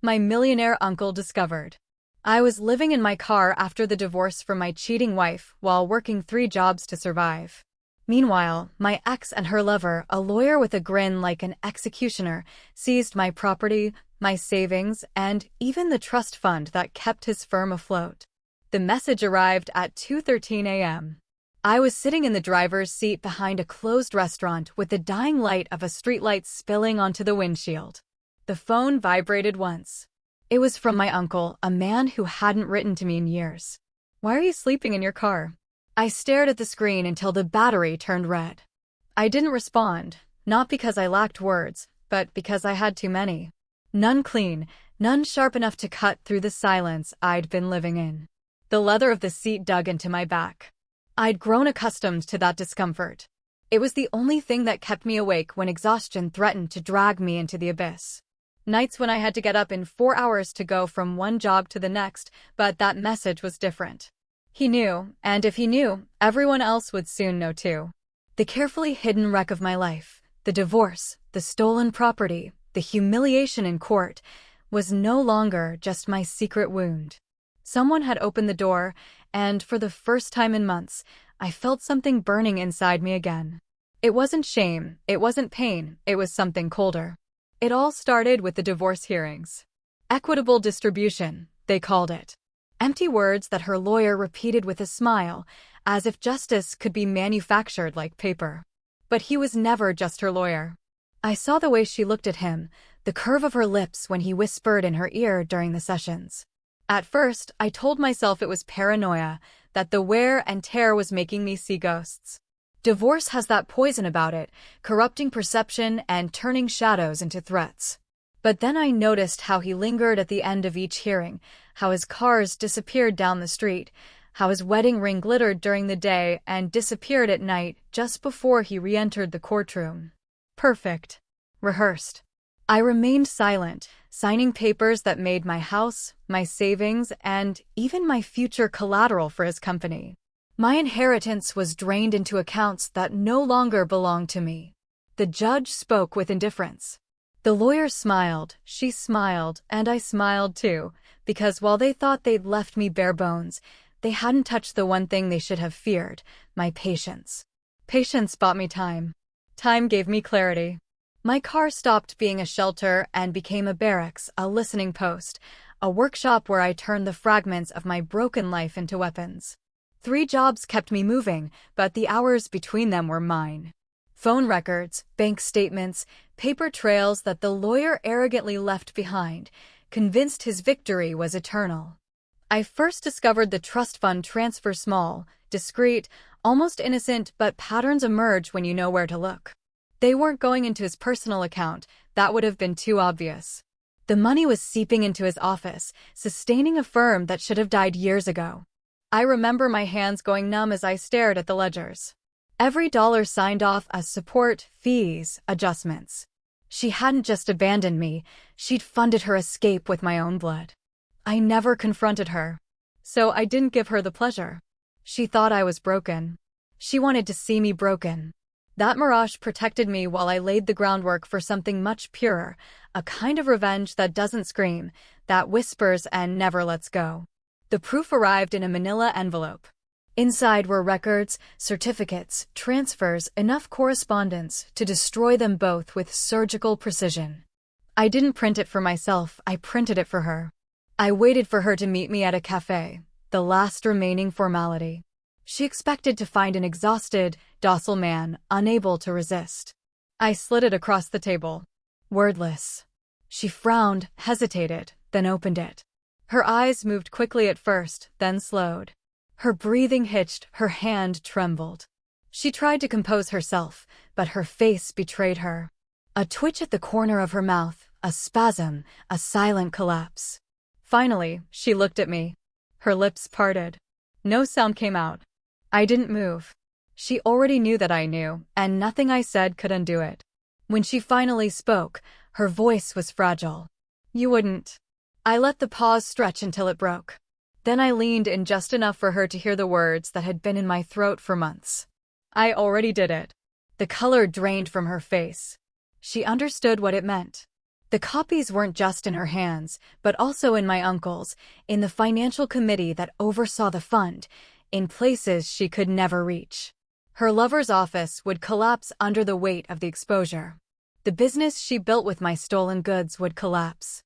My millionaire uncle discovered. I was living in my car after the divorce from my cheating wife while working 3 jobs to survive. Meanwhile, my ex and her lover, a lawyer with a grin like an executioner, seized my property, my savings, and even the trust fund that kept his firm afloat. The message arrived at 2:13 a.m. I was sitting in the driver's seat behind a closed restaurant with the dying light of a streetlight spilling onto the windshield. The phone vibrated once. It was from my uncle, a man who hadn't written to me in years. "Why are you sleeping in your car?" I stared at the screen until the battery turned red. I didn't respond, not because I lacked words, but because I had too many. None clean, none sharp enough to cut through the silence I'd been living in. The leather of the seat dug into my back. I'd grown accustomed to that discomfort. It was the only thing that kept me awake when exhaustion threatened to drag me into the abyss. Nights when I had to get up in 4 hours to go from one job to the next, but that message was different. He knew, and if he knew, everyone else would soon know too. The carefully hidden wreck of my life, the divorce, the stolen property, the humiliation in court, was no longer just my secret wound. Someone had opened the door, and for the first time in months, I felt something burning inside me again. It wasn't shame, it wasn't pain, it was something colder. It all started with the divorce hearings. Equitable distribution, they called it. Empty words that her lawyer repeated with a smile, as if justice could be manufactured like paper. But he was never just her lawyer. I saw the way she looked at him, the curve of her lips when he whispered in her ear during the sessions. At first, I told myself it was paranoia, that the wear and tear was making me see ghosts. Divorce has that poison about it, corrupting perception and turning shadows into threats. But then I noticed how he lingered at the end of each hearing, how his cars disappeared down the street, how his wedding ring glittered during the day and disappeared at night just before he re-entered the courtroom. Perfect. Rehearsed. I remained silent, signing papers that made my house, my savings, and even my future collateral for his company. My inheritance was drained into accounts that no longer belonged to me. The judge spoke with indifference. The lawyer smiled, she smiled, and I smiled too, because while they thought they'd left me bare bones, they hadn't touched the one thing they should have feared, my patience. Patience bought me time. Time gave me clarity. My car stopped being a shelter and became a barracks, a listening post, a workshop where I turned the fragments of my broken life into weapons. 3 jobs kept me moving, but the hours between them were mine. Phone records, bank statements, paper trails that the lawyer arrogantly left behind, convinced his victory was eternal. I first discovered the trust fund transfer small, discreet, almost innocent, but patterns emerge when you know where to look. They weren't going into his personal account, that would have been too obvious. The money was seeping into his office, sustaining a firm that should have died years ago. I remember my hands going numb as I stared at the ledgers. Every dollar signed off as support, fees, adjustments. She hadn't just abandoned me, she'd funded her escape with my own blood. I never confronted her. So I didn't give her the pleasure. She thought I was broken. She wanted to see me broken. That mirage protected me while I laid the groundwork for something much purer, a kind of revenge that doesn't scream, that whispers and never lets go. The proof arrived in a manila envelope. Inside were records, certificates, transfers, enough correspondence to destroy them both with surgical precision. I didn't print it for myself, I printed it for her. I waited for her to meet me at a cafe, the last remaining formality. She expected to find an exhausted, docile man, unable to resist. I slid it across the table. Wordless. She frowned, hesitated, then opened it. Her eyes moved quickly at first, then slowed. Her breathing hitched, her hand trembled. She tried to compose herself, but her face betrayed her. A twitch at the corner of her mouth, a spasm, a silent collapse. Finally, she looked at me. Her lips parted. No sound came out. I didn't move. She already knew that I knew, and nothing I said could undo it. When she finally spoke, her voice was fragile. "You wouldn't." I let the pause stretch until it broke. Then I leaned in just enough for her to hear the words that had been in my throat for months. "I already did it." The color drained from her face. She understood what it meant. The copies weren't just in her hands, but also in my uncle's, in the financial committee that oversaw the fund, in places she could never reach. Her lover's office would collapse under the weight of the exposure. The business she built with my stolen goods would collapse.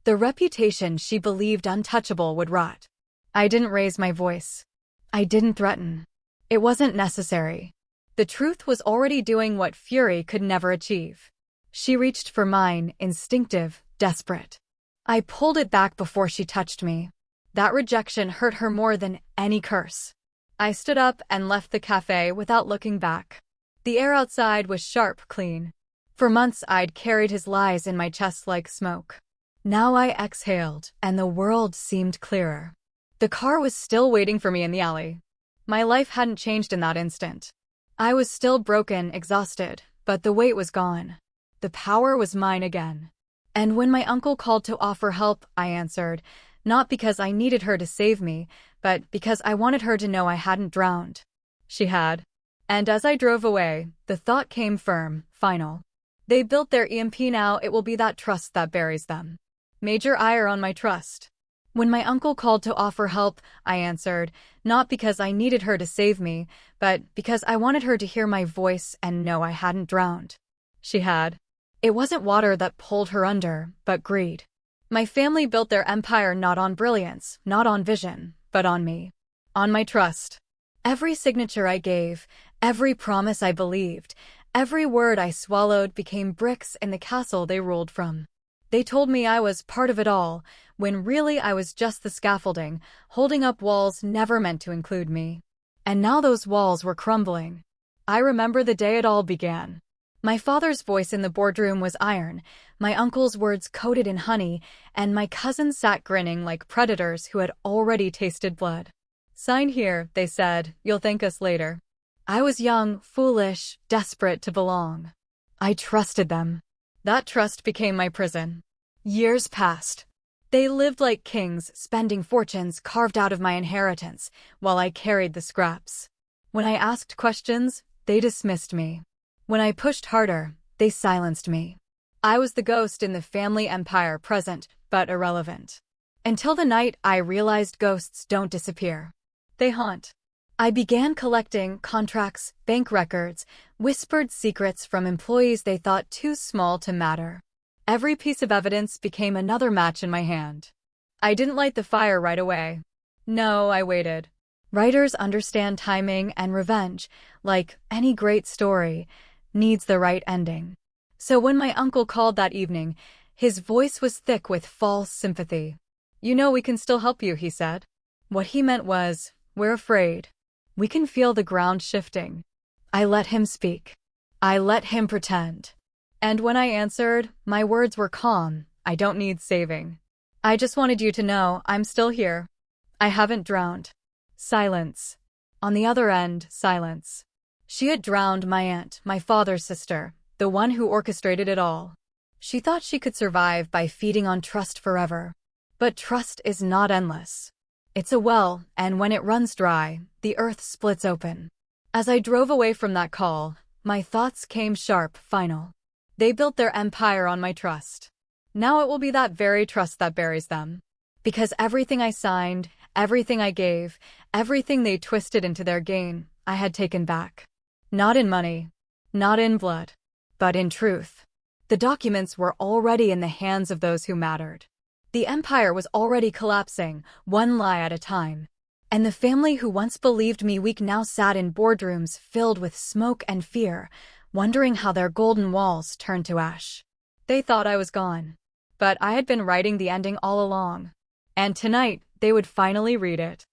The reputation she believed untouchable would rot. I didn't raise my voice. I didn't threaten. It wasn't necessary. The truth was already doing what fury could never achieve. She reached for mine, instinctive, desperate. I pulled it back before she touched me. That rejection hurt her more than any curse. I stood up and left the cafe without looking back. The air outside was sharp, clean. For months I'd carried his lies in my chest like smoke. Now I exhaled, and the world seemed clearer. The car was still waiting for me in the alley. My life hadn't changed in that instant. I was still broken, exhausted, but the weight was gone. The power was mine again. And when my uncle called to offer help, I answered, not because I needed her to save me, but because I wanted her to know I hadn't drowned. She had. And as I drove away, the thought came firm, final. They built their EMP, now it will be that trust that buries them. Major ire on my trust. When my uncle called to offer help, I answered, not because I needed her to save me, but because I wanted her to hear my voice and know I hadn't drowned. She had. It wasn't water that pulled her under, but greed. My family built their empire not on brilliance, not on vision, but on me. On my trust. Every signature I gave, every promise I believed, every word I swallowed became bricks in the castle they ruled from. They told me I was part of it all, when really I was just the scaffolding, holding up walls never meant to include me. And now those walls were crumbling. I remember the day it all began. My father's voice in the boardroom was iron, my uncle's words coated in honey, and my cousins sat grinning like predators who had already tasted blood. Sign here, they said, you'll thank us later. I was young, foolish, desperate to belong. I trusted them. That trust became my prison. Years passed. They lived like kings, spending fortunes carved out of my inheritance, while I carried the scraps. When I asked questions, they dismissed me. When I pushed harder, they silenced me. I was the ghost in the family empire, present, but irrelevant. Until the night I realized ghosts don't disappear. They haunt. I began collecting contracts, bank records, whispered secrets from employees they thought too small to matter. Every piece of evidence became another match in my hand. I didn't light the fire right away. No, I waited. Writers understand timing, and revenge, like any great story, needs the right ending. So when my uncle called that evening, his voice was thick with false sympathy. You know we can still help you, he said. What he meant was, we're afraid. We can feel the ground shifting. I let him speak. I let him pretend. And when I answered, my words were calm. I don't need saving. I just wanted you to know I'm still here. I haven't drowned. Silence. On the other end, silence. She had drowned my aunt, my father's sister, the one who orchestrated it all. She thought she could survive by feeding on trust forever. But trust is not endless. It's a well, and when it runs dry, the earth splits open. As I drove away from that call, my thoughts came sharp, final. They built their empire on my trust. Now it will be that very trust that buries them. Because everything I signed, everything I gave, everything they twisted into their gain, I had taken back. Not in money, not in blood, but in truth. The documents were already in the hands of those who mattered. The empire was already collapsing, one lie at a time. And the family who once believed me weak now sat in boardrooms filled with smoke and fear, wondering how their golden walls turned to ash. They thought I was gone. But I had been writing the ending all along. And tonight, they would finally read it.